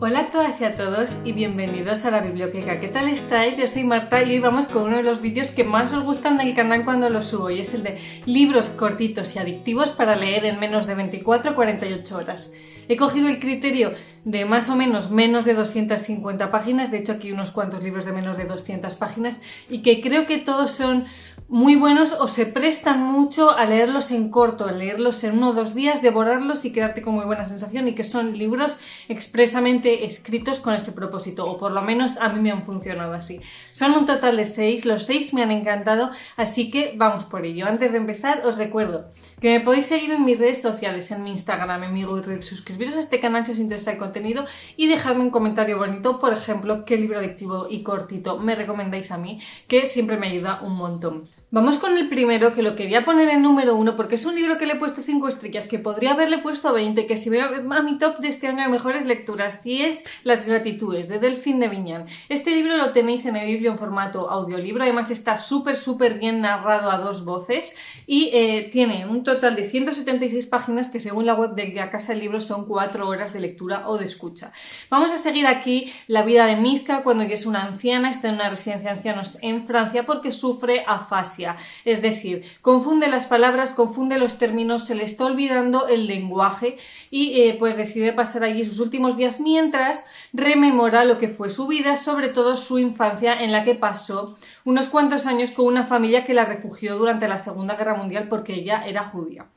Hola a todas y a todos y bienvenidos a la biblioteca. ¿Qué tal estáis? Yo soy Marta y hoy vamos con uno de los vídeos que más os gustan del canal cuando los subo, y es el de libros cortitos y adictivos para leer en menos de 24 o 48 horas. He cogido el criterio de más o menos de 250 páginas, de hecho aquí unos cuantos libros de menos de 200 páginas, y que creo que todos son muy buenos o se prestan mucho a leerlos en corto, a leerlos en 1 o 2 días, devorarlos y quedarte con muy buena sensación, y que son libros expresamente escritos con ese propósito, o por lo menos a mí me han funcionado así. Son un total de 6, los 6 me han encantado, así que vamos por ello. Antes de empezar os recuerdo que me podéis seguir en mis redes sociales, en mi Instagram, en mi Goodreads, suscribiros a este canal si os interesa el contenido y dejadme un comentario bonito, por ejemplo, qué libro adictivo y cortito me recomendáis a mí, que siempre me ayuda un montón. Vamos con el primero, que lo quería poner en número 1 porque es un libro que le he puesto 5 estrellas, que podría haberle puesto 20, que si veo a mi top de este año de mejores lecturas, y es Las Gratitudes, de Delphine de Vigan. Este libro lo tenéis en el Biblio en formato audiolibro, además está súper bien narrado a 2 voces y tiene un total de 176 páginas que según la web de La Casa del Libro son 4 horas de lectura o de escucha. Vamos a seguir aquí la vida de Miska cuando ella es una anciana, está en una residencia de ancianos en Francia porque sufre afasia. Es decir, confunde las palabras, confunde los términos, se le está olvidando el lenguaje y pues decide pasar allí sus últimos días mientras rememora lo que fue su vida, sobre todo su infancia, en la que pasó unos cuantos años con una familia que la refugió durante la Segunda Guerra Mundial porque ella era judía.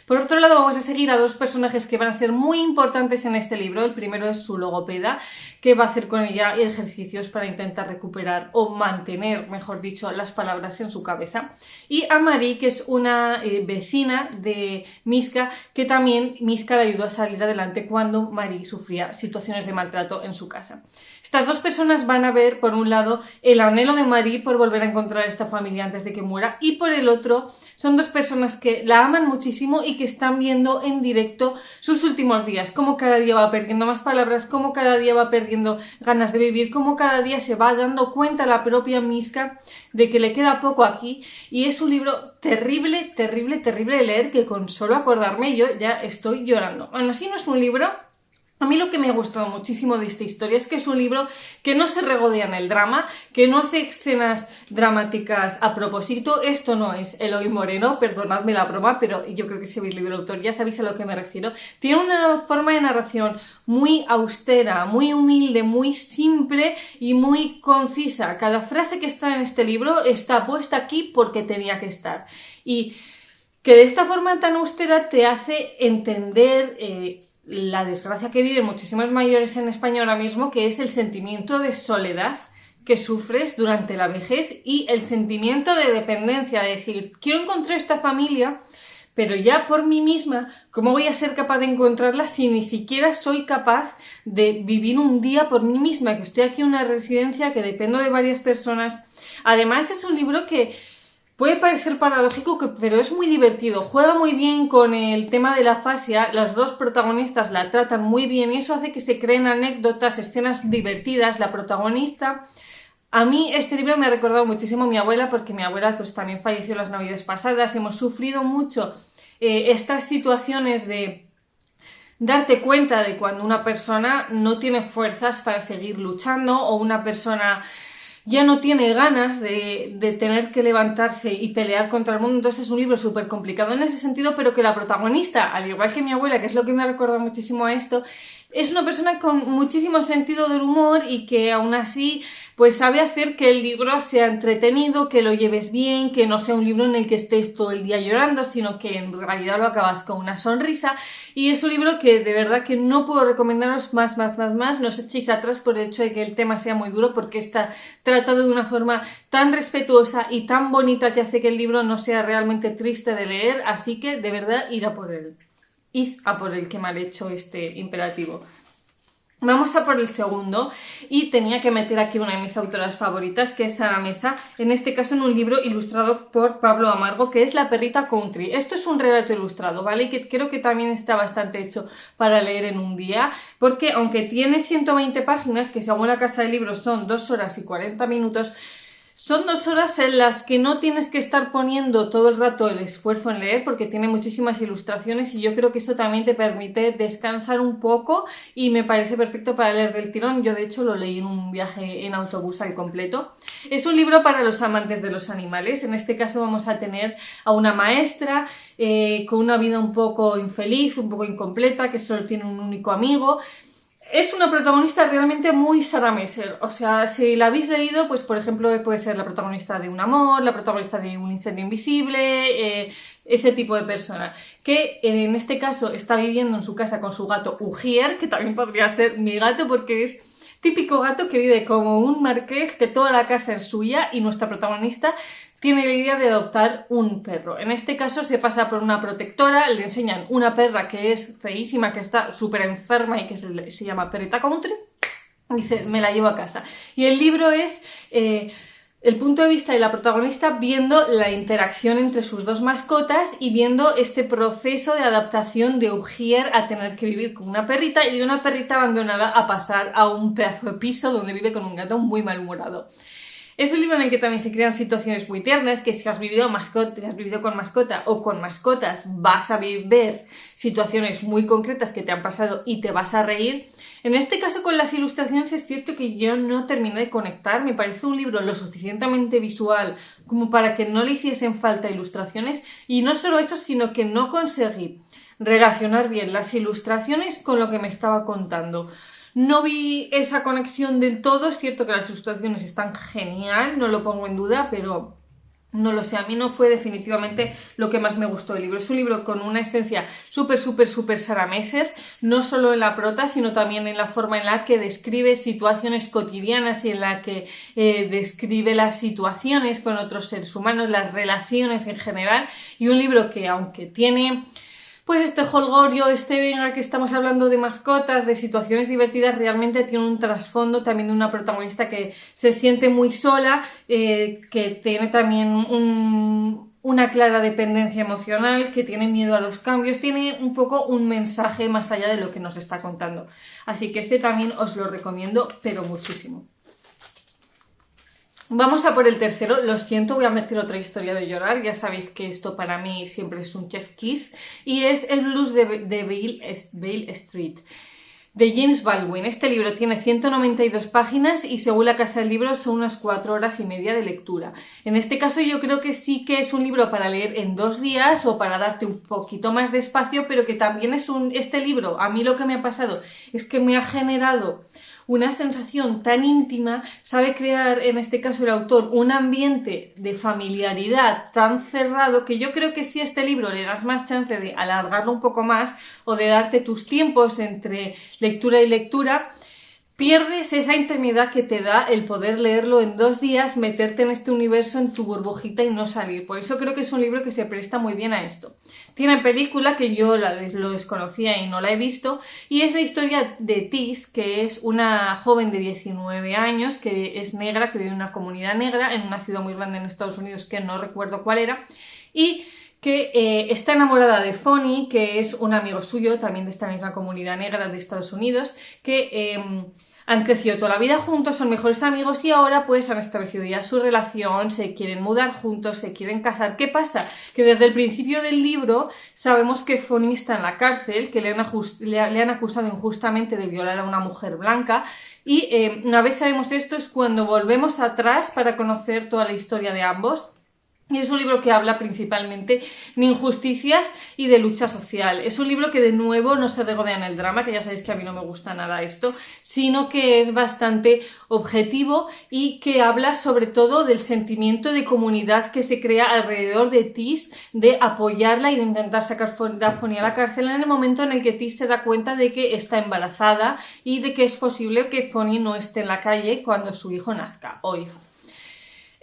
Por otro lado, vamos a seguir a 2 personajes que van a ser muy importantes en este libro. El primero es su logopeda, que va a hacer con ella ejercicios para intentar recuperar o mantener, mejor dicho, las palabras en su cabeza. Y a Marie, que es una vecina de Miska, que también Miska le ayudó a salir adelante cuando Marie sufría situaciones de maltrato en su casa. Estas 2 personas van a ver, por un lado, el anhelo de Marie por volver a encontrar a esta familia antes de que muera, y por el otro, son 2 personas que la aman muchísimo y que están viendo en directo sus últimos días, cómo cada día va perdiendo más palabras, cómo cada día va perdiendo ganas de vivir, cómo cada día se va dando cuenta la propia Miska de que le queda poco aquí, y es un libro terrible de leer, que con solo acordarme yo ya estoy llorando. Bueno, así no es un libro. A mí lo que me ha gustado muchísimo de esta historia es que es un libro que no se regodea en el drama, que no hace escenas dramáticas a propósito. Esto no es Eloy Moreno, perdonadme la broma, pero yo creo que si habéis leído el autor ya sabéis a lo que me refiero. Tiene una forma de narración muy austera, muy humilde, muy simple y muy concisa. Cada frase que está en este libro está puesta aquí porque tenía que estar. Y que de esta forma tan austera te hace entender la desgracia que viven muchísimos mayores en España ahora mismo, que es el sentimiento de soledad que sufres durante la vejez y el sentimiento de dependencia, de decir, quiero encontrar esta familia, pero ya por mí misma, ¿cómo voy a ser capaz de encontrarla si ni siquiera soy capaz de vivir un día por mí misma? Que estoy aquí en una residencia, que dependo de varias personas. Además, es un libro que puede parecer paradójico, pero es muy divertido. Juega muy bien con el tema de la afasia. Las 2 protagonistas la tratan muy bien y eso hace que se creen anécdotas, escenas divertidas. La protagonista... A mí este libro me ha recordado muchísimo a mi abuela, porque mi abuela pues también falleció las navidades pasadas. Hemos sufrido mucho estas situaciones de darte cuenta de cuando una persona no tiene fuerzas para seguir luchando, o una persona ya no tiene ganas de tener que levantarse y pelear contra el mundo. Entonces es un libro súper complicado en ese sentido, pero que la protagonista, al igual que mi abuela, que es lo que me ha recordado muchísimo a esto, es una persona con muchísimo sentido del humor y que aún así pues sabe hacer que el libro sea entretenido, que lo lleves bien, que no sea un libro en el que estés todo el día llorando, sino que en realidad lo acabas con una sonrisa. Y es un libro que de verdad que no puedo recomendaros más. No os echéis atrás por el hecho de que el tema sea muy duro, porque está tratado de una forma tan respetuosa y tan bonita que hace que el libro no sea realmente triste de leer. Así que de verdad id a por él. Id a por el que me ha hecho este imperativo. Vamos a por el segundo, y tenía que meter aquí una de mis autoras favoritas, que es Sara Mesa, en este caso en un libro ilustrado por Pablo Amargo, que es La perrita country. Esto es un relato ilustrado, ¿vale? Y que creo que también está bastante hecho para leer en un día, porque aunque tiene 120 páginas, que según la Casa de Libros son 2 horas y 40 minutos, Son 2 horas en las que no tienes que estar poniendo todo el rato el esfuerzo en leer porque tiene muchísimas ilustraciones y yo creo que eso también te permite descansar un poco y me parece perfecto para leer del tirón. Yo de hecho lo leí en un viaje en autobús al completo. Es un libro para los amantes de los animales. En este caso vamos a tener a una maestra con una vida un poco infeliz, un poco incompleta, que solo tiene un único amigo. Es una protagonista realmente muy Sarah Messer, o sea, si la habéis leído, pues por ejemplo puede ser la protagonista de Un amor, la protagonista de Un incendio invisible, ese tipo de persona, que en este caso está viviendo en su casa con su gato Ujier, que también podría ser mi gato porque es típico gato que vive como un marqués, que toda la casa es suya y nuestra protagonista tiene la idea de adoptar un perro. En este caso se pasa por una protectora, le enseñan una perra que es feísima, que está súper enferma y que se llama Perrita Country, y dice, me la llevo a casa. Y el libro es el punto de vista de la protagonista viendo la interacción entre sus 2 mascotas y viendo este proceso de adaptación de Ujier a tener que vivir con una perrita y de una perrita abandonada a pasar a un pedazo de piso donde vive con un gato muy malhumorado. Es un libro en el que también se crean situaciones muy tiernas, que si has vivido con mascota o con mascotas vas a ver situaciones muy concretas que te han pasado y te vas a reír. En este caso con las ilustraciones es cierto que yo no terminé de conectar, me parece un libro lo suficientemente visual como para que no le hiciesen falta ilustraciones y no solo eso, sino que no conseguí relacionar bien las ilustraciones con lo que me estaba contando. No vi esa conexión del todo, es cierto que las ilustraciones están genial, no lo pongo en duda, pero no lo sé, a mí no fue definitivamente lo que más me gustó del libro. Es un libro con una esencia súper Sarah Messer, no solo en la prota, sino también en la forma en la que describe situaciones cotidianas y en la que describe las situaciones con otros seres humanos, las relaciones en general, y un libro que aunque tiene pues este jolgorio, venga que estamos hablando de mascotas, de situaciones divertidas, realmente tiene un trasfondo también de una protagonista que se siente muy sola, que tiene también una clara dependencia emocional, que tiene miedo a los cambios, tiene un poco un mensaje más allá de lo que nos está contando. Así que este también os lo recomiendo, pero muchísimo. Vamos a por el tercero, lo siento, voy a meter otra historia de llorar, ya sabéis que esto para mí siempre es un chef kiss, y es El blues de Beale Street, de James Baldwin. Este libro tiene 192 páginas y según la casa del libro son unas 4 horas y media de lectura. En este caso yo creo que sí que es un libro para leer en 2 días o para darte un poquito más de espacio, pero que también es este libro, a mí lo que me ha pasado es que me ha generado una sensación tan íntima, sabe crear en este caso el autor un ambiente de familiaridad tan cerrado que yo creo que si a este libro le das más chance de alargarlo un poco más o de darte tus tiempos entre lectura y lectura, pierdes esa intimidad que te da el poder leerlo en 2 días, meterte en este universo, en tu burbujita y no salir. Por eso creo que es un libro que se presta muy bien a esto. Tiene película que yo lo desconocía y no la he visto, y es la historia de Tis, que es una joven de 19 años que es negra, que vive en una comunidad negra en una ciudad muy grande en Estados Unidos que no recuerdo cuál era, y que está enamorada de Fonny, que es un amigo suyo, también de esta misma comunidad negra de Estados Unidos, que han crecido toda la vida juntos, son mejores amigos y ahora pues han establecido ya su relación, se quieren mudar juntos, se quieren casar. ¿Qué pasa? Que desde el principio del libro sabemos que Fonny está en la cárcel, que le han acusado injustamente de violar a una mujer blanca, y una vez sabemos esto es cuando volvemos atrás para conocer toda la historia de ambos. Y es un libro que habla principalmente de injusticias y de lucha social. Es un libro que de nuevo no se regodea en el drama, que ya sabéis que a mí no me gusta nada esto, sino que es bastante objetivo y que habla sobre todo del sentimiento de comunidad que se crea alrededor de Tis, de apoyarla y de intentar sacar a Fonny a la cárcel en el momento en el que Tis se da cuenta de que está embarazada y de que es posible que Fonny no esté en la calle cuando su hijo nazca o hija.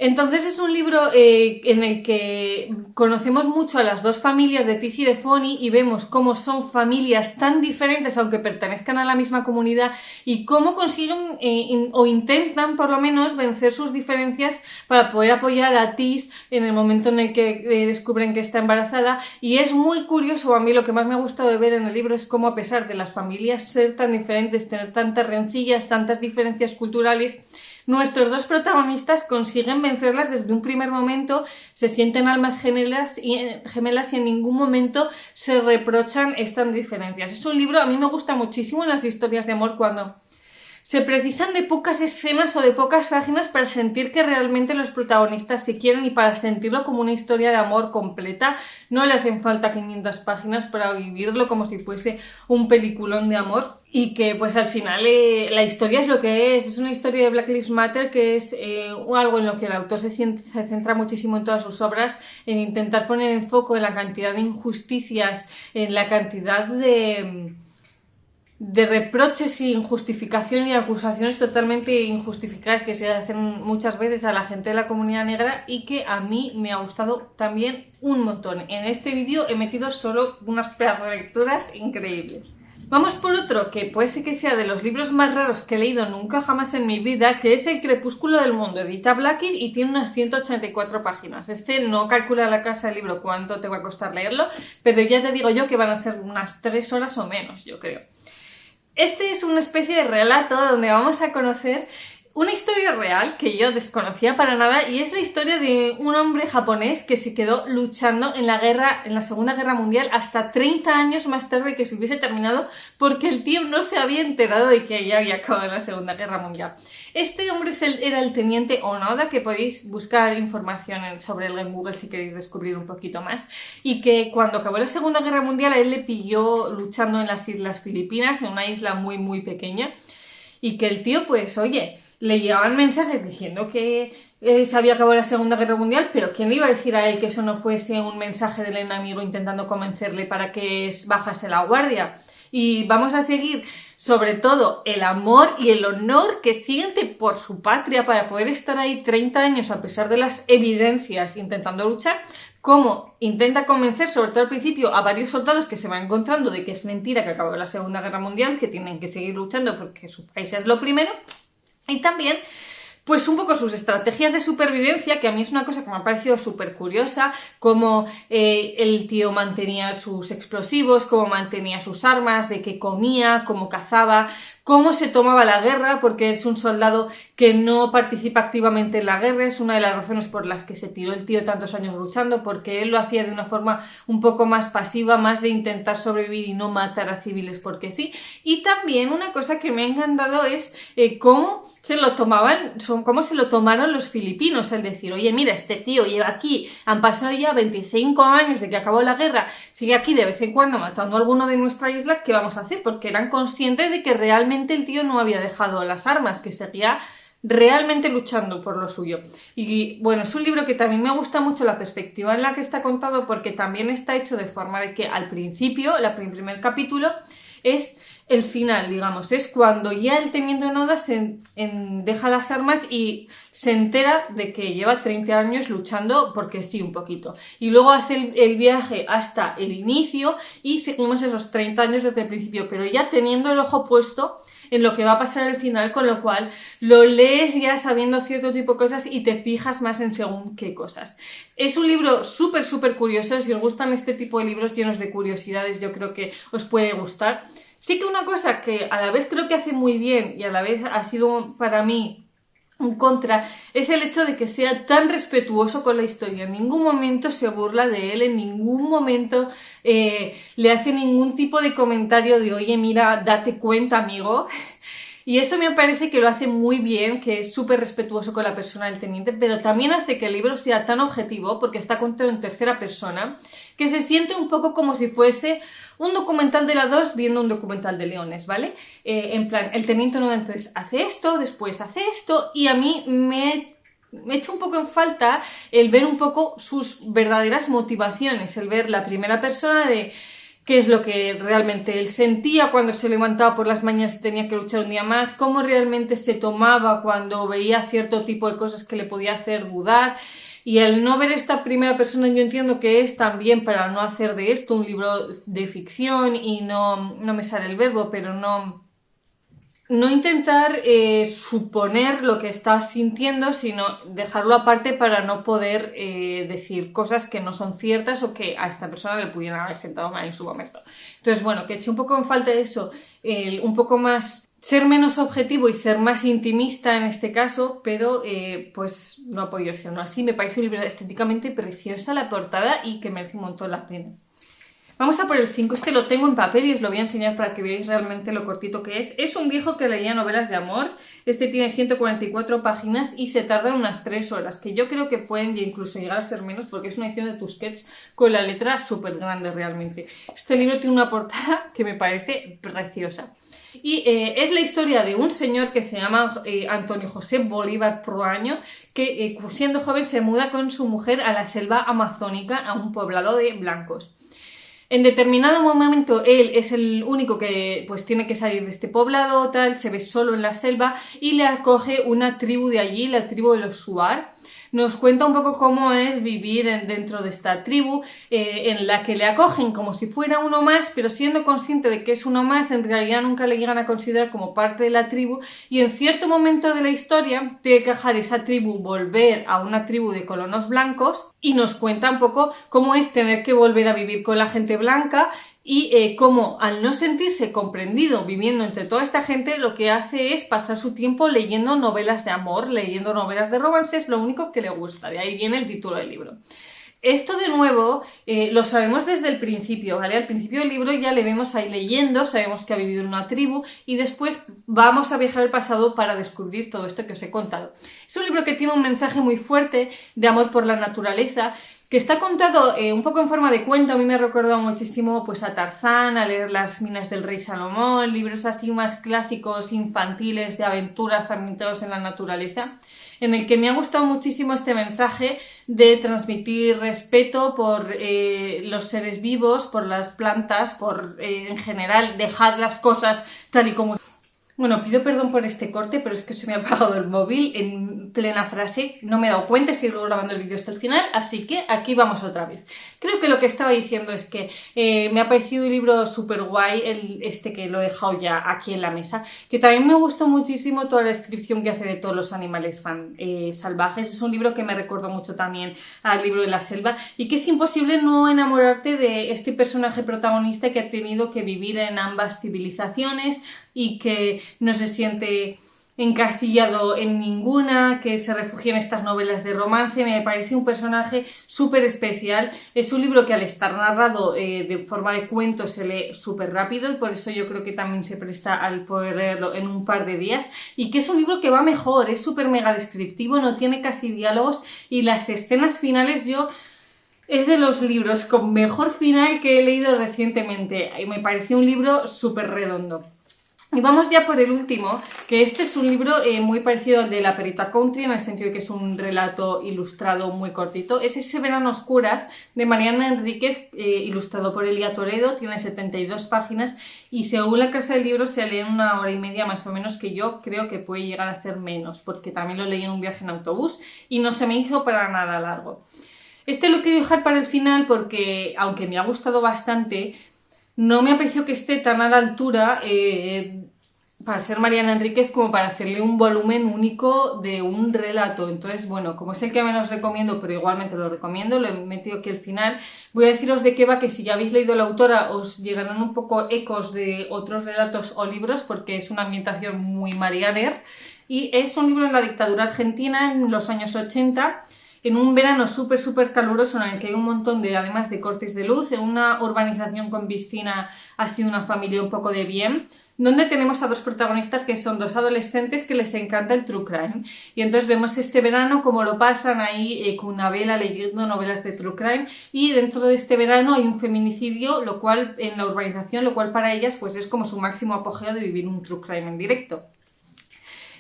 Entonces es un libro en el que conocemos mucho a las 2 familias de Tis y de Fonny y vemos cómo son familias tan diferentes aunque pertenezcan a la misma comunidad y cómo consiguen o intentan por lo menos vencer sus diferencias para poder apoyar a Tis en el momento en el que descubren que está embarazada. Y es muy curioso, a mí lo que más me ha gustado de ver en el libro es cómo a pesar de las familias ser tan diferentes, tener tantas rencillas, tantas diferencias culturales, nuestros dos protagonistas consiguen vencerlas desde un primer momento, se sienten almas gemelas y en ningún momento se reprochan estas diferencias. Es un libro, a mí me gusta muchísimo en las historias de amor cuando se precisan de pocas escenas o de pocas páginas para sentir que realmente los protagonistas se quieren y para sentirlo como una historia de amor completa. No le hacen falta 500 páginas para vivirlo como si fuese un peliculón de amor. Y que pues al final la historia es lo que es una historia de Black Lives Matter, que es algo en lo que el autor se centra muchísimo en todas sus obras, en intentar poner en foco en la cantidad de injusticias, en la cantidad de reproches sin justificación y acusaciones totalmente injustificadas que se hacen muchas veces a la gente de la comunidad negra, y que a mí me ha gustado también un montón. En este vídeo he metido solo unas pedazos de lecturas increíbles. Vamos por otro, que puede ser que sea de los libros más raros que he leído nunca jamás en mi vida, que es El crepúsculo del mundo, edita Blackhead y tiene unas 184 páginas. Este no calcula la casa del libro cuánto te va a costar leerlo, pero ya te digo yo que van a ser unas 3 horas o menos, yo creo. Este es una especie de relato donde vamos a conocer una historia real que yo desconocía para nada, y es la historia de un hombre japonés que se quedó luchando en la Segunda Guerra Mundial hasta 30 años más tarde que se hubiese terminado, porque el tío no se había enterado de que ya había acabado la Segunda Guerra Mundial. Este hombre era el teniente Onoda, que podéis buscar información sobre él en Google si queréis descubrir un poquito más, y que cuando acabó la Segunda Guerra Mundial a él le pilló luchando en las Islas Filipinas, en una isla muy muy pequeña, y que el tío pues oye, le llegaban mensajes diciendo que se había acabado la Segunda Guerra Mundial, pero ¿quién le iba a decir a él que eso no fuese un mensaje del enemigo intentando convencerle para que bajase la guardia? Y vamos a seguir sobre todo el amor y el honor que siente por su patria para poder estar ahí 30 años a pesar de las evidencias intentando luchar, cómo intenta convencer, sobre todo al principio, a varios soldados que se van encontrando de que es mentira que acabó la Segunda Guerra Mundial, que tienen que seguir luchando porque su país es lo primero. Y también, pues un poco sus estrategias de supervivencia, que a mí es una cosa que me ha parecido súper curiosa, cómo el tío mantenía sus explosivos, cómo mantenía sus armas, de qué comía, cómo cazaba, cómo se tomaba la guerra, porque es un soldado que no participa activamente en la guerra. Es una de las razones por las que se tiró el tío tantos años luchando, porque él lo hacía de una forma un poco más pasiva, más de intentar sobrevivir y no matar a civiles porque sí. Y también una cosa que me ha encantado es cómo se lo tomaron los filipinos, es decir, oye, mira, este tío lleva aquí, han pasado ya 25 años de que acabó la guerra, sigue aquí de vez en cuando matando a alguno de nuestra isla, ¿qué vamos a hacer? Porque eran conscientes de que realmente el tío no había dejado las armas, que seguía realmente luchando por lo suyo. Y bueno, es un libro que también me gusta mucho la perspectiva en la que está contado, porque también está hecho de forma de que al principio, el primer capítulo, es el final, digamos, es cuando ya el teniente Onoda deja las armas y se entera de que lleva 30 años luchando porque sí, un poquito. Y luego hace el viaje hasta el inicio y seguimos esos 30 años desde el principio, pero ya teniendo el ojo puesto en lo que va a pasar al final, con lo cual lo lees ya sabiendo cierto tipo de cosas y te fijas más en según qué cosas. Es un libro súper, súper curioso. Si os gustan este tipo de libros llenos de curiosidades, yo creo que os puede gustar. Sí que una cosa que a la vez creo que hace muy bien y a la vez ha sido para mí un contra, es el hecho de que sea tan respetuoso con la historia. En ningún momento se burla de él, en ningún momento le hace ningún tipo de comentario de oye, mira, date cuenta, amigo. Y eso me parece que lo hace muy bien, que es súper respetuoso con la persona del teniente, pero también hace que el libro sea tan objetivo, porque está contado en tercera persona, que se siente un poco como si fuese un documental de la 2 viendo un documental de leones, ¿vale? En plan, el teniente no entonces hace esto, después hace esto, y a mí me echa un poco en falta el ver un poco sus verdaderas motivaciones, el ver la primera persona de qué es lo que realmente él sentía cuando se levantaba por las mañanas y tenía que luchar un día más, cómo realmente se tomaba cuando veía cierto tipo de cosas que le podía hacer dudar. Y al no ver esta primera persona, yo entiendo que es también para no hacer de esto un libro de ficción y no me sale el verbo, pero no intentar suponer lo que estás sintiendo, sino dejarlo aparte para no poder decir cosas que no son ciertas o que a esta persona le pudieran haber sentado mal en su momento. Entonces, bueno, que eché un poco en falta de eso, un poco más ser menos objetivo y ser más intimista en este caso, pero pues no ha podido ser, ¿no? Así me parece un libro estéticamente preciosa la portada y que merece un montón la pena. Vamos a por el 5, este lo tengo en papel y os lo voy a enseñar para que veáis realmente lo cortito que es. Es un viejo que leía novelas de amor, este tiene 144 páginas y se tarda unas 3 horas, que yo creo que pueden incluso llegar a ser menos porque es una edición de Tusquets con la letra súper grande realmente. Este libro tiene una portada que me parece preciosa. Y es la historia de un señor que se llama Antonio José Bolívar Proaño, que siendo joven se muda con su mujer a la selva amazónica, a un poblado de blancos. En determinado momento él es el único que pues tiene que salir de este poblado, tal, se ve solo en la selva y le acoge una tribu de allí, la tribu de los Shuar. Nos cuenta un poco cómo es vivir dentro de esta tribu, en la que le acogen como si fuera uno más, pero siendo consciente de que es uno más, en realidad nunca le llegan a considerar como parte de la tribu y en cierto momento de la historia tiene que dejar esa tribu, volver a una tribu de colonos blancos y nos cuenta un poco cómo es tener que volver a vivir con la gente blanca y cómo al no sentirse comprendido viviendo entre toda esta gente lo que hace es pasar su tiempo leyendo novelas de amor, leyendo novelas de romances, lo único que le gusta, de ahí viene el título del libro. Esto de nuevo lo sabemos desde el principio, ¿vale? Al principio del libro ya le vemos ahí leyendo, sabemos que ha vivido en una tribu y después vamos a viajar al pasado para descubrir todo esto que os he contado. Es un libro que tiene un mensaje muy fuerte de amor por la naturaleza, que está contado un poco en forma de cuento. A mí me ha recordado muchísimo pues, a Tarzán, a leer Las minas del rey Salomón, libros así más clásicos, infantiles, de aventuras ambientados en la naturaleza, en el que me ha gustado muchísimo este mensaje de transmitir respeto por los seres vivos, por las plantas, por en general dejar las cosas tal y como... Bueno, pido perdón por este corte, pero es que se me ha apagado el móvil en plena frase. No me he dado cuenta, estoy grabando el vídeo hasta el final, así que aquí vamos otra vez. Creo que lo que estaba diciendo es que me ha parecido un libro súper guay, este que lo he dejado ya aquí en la mesa, que también me gustó muchísimo toda la descripción que hace de todos los animales salvajes. Es un libro que me recordó mucho también al libro de la selva y que es imposible no enamorarte de este personaje protagonista que ha tenido que vivir en ambas civilizaciones y que no se siente encasillado en ninguna, que se refugia en estas novelas de romance. Me parece un personaje súper especial. Es un libro que al estar narrado de forma de cuento se lee súper rápido y por eso yo creo que también se presta al poder leerlo en un par de días y que es un libro que va mejor, es súper mega descriptivo, no tiene casi diálogos y las escenas finales es de los libros con mejor final que he leído recientemente y me pareció un libro súper redondo. Y vamos ya por el último, que este es un libro muy parecido al de La Perita Country, en el sentido de que es un relato ilustrado muy cortito. Es Ese verano a oscuras, de Mariana Enríquez, ilustrado por Elia Toledo, tiene 72 páginas y según la casa de libros se lee en 1 hora y media más o menos, que yo creo que puede llegar a ser menos, porque también lo leí en un viaje en autobús y no se me hizo para nada largo. Este lo quiero dejar para el final porque, aunque me ha gustado bastante, no me ha parecido que esté tan a la altura para ser Mariana Enríquez como para hacerle un volumen único de un relato. Entonces, bueno, como es el que menos recomiendo, pero igualmente lo recomiendo, lo he metido aquí al final. Voy a deciros de qué va, que si ya habéis leído la autora os llegarán un poco ecos de otros relatos o libros, porque es una ambientación muy marianer. Y es un libro en la dictadura argentina en los años 80, en un verano súper caluroso en el que hay un montón de, además de cortes de luz, en una urbanización con piscina, así una familia un poco de bien, donde tenemos a dos protagonistas que son dos adolescentes que les encanta el true crime. Y entonces vemos este verano cómo lo pasan ahí con una vela leyendo novelas de true crime y dentro de este verano hay un feminicidio, lo cual en la urbanización, lo cual para ellas pues es como su máximo apogeo de vivir un true crime en directo.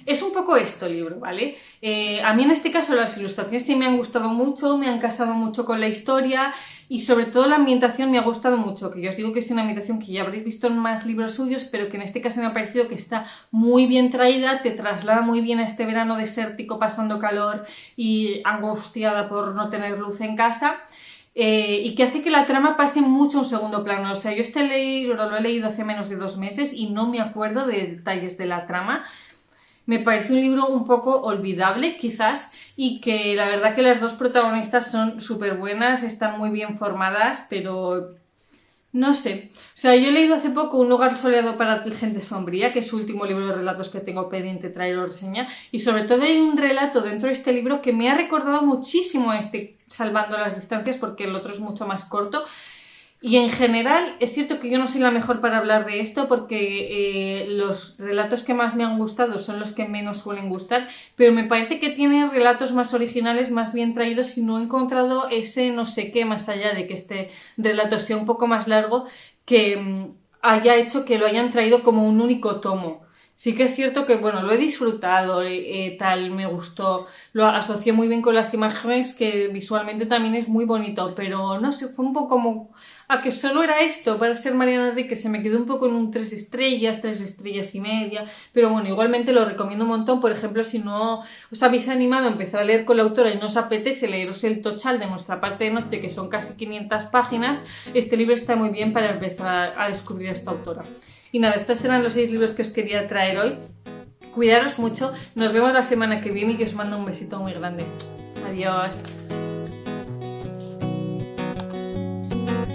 Es un poco esto el libro, ¿vale? A mí en este caso las ilustraciones sí me han gustado mucho, me han casado mucho con la historia y sobre todo la ambientación me ha gustado mucho, que yo os digo que es una ambientación que ya habréis visto en más libros suyos, pero que en este caso me ha parecido que está muy bien traída, te traslada muy bien a este verano desértico pasando calor y angustiada por no tener luz en casa. Y que hace que la trama pase mucho a un segundo plano. O sea, yo este libro lo he leído hace menos de 2 meses y no me acuerdo de detalles de la trama. Me parece un libro un poco olvidable, quizás, y que la verdad que las dos protagonistas son súper buenas, están muy bien formadas, pero No sé, o sea, yo he leído hace poco Un hogar soleado para gente sombría, que es su último libro de relatos que tengo pendiente traer reseña, y sobre todo hay un relato dentro de este libro que me ha recordado muchísimo a este, Salvando las distancias, porque el otro es mucho más corto. Y en general, es cierto que yo no soy la mejor para hablar de esto porque los relatos que más me han gustado son los que menos suelen gustar, pero me parece que tiene relatos más originales, más bien traídos y no he encontrado ese no sé qué más allá de que este relato sea un poco más largo que haya hecho que lo hayan traído como un único tomo. Sí que es cierto que, bueno, lo he disfrutado, tal, me gustó, lo asocié muy bien con las imágenes, que visualmente también es muy bonito, pero no sé, fue un poco como a que solo era esto para ser Mariana Enríquez, se me quedó un poco en un 3 estrellas y media, pero bueno, igualmente lo recomiendo un montón. Por ejemplo, si no os habéis animado a empezar a leer con la autora y no os apetece leeros el tochal de Nuestra parte de noche, que son casi 500 páginas, este libro está muy bien para empezar a descubrir a esta autora. Y nada, estos eran los 6 libros que os quería traer hoy. Cuidaros mucho, nos vemos la semana que viene y que os mando un besito muy grande. Adiós.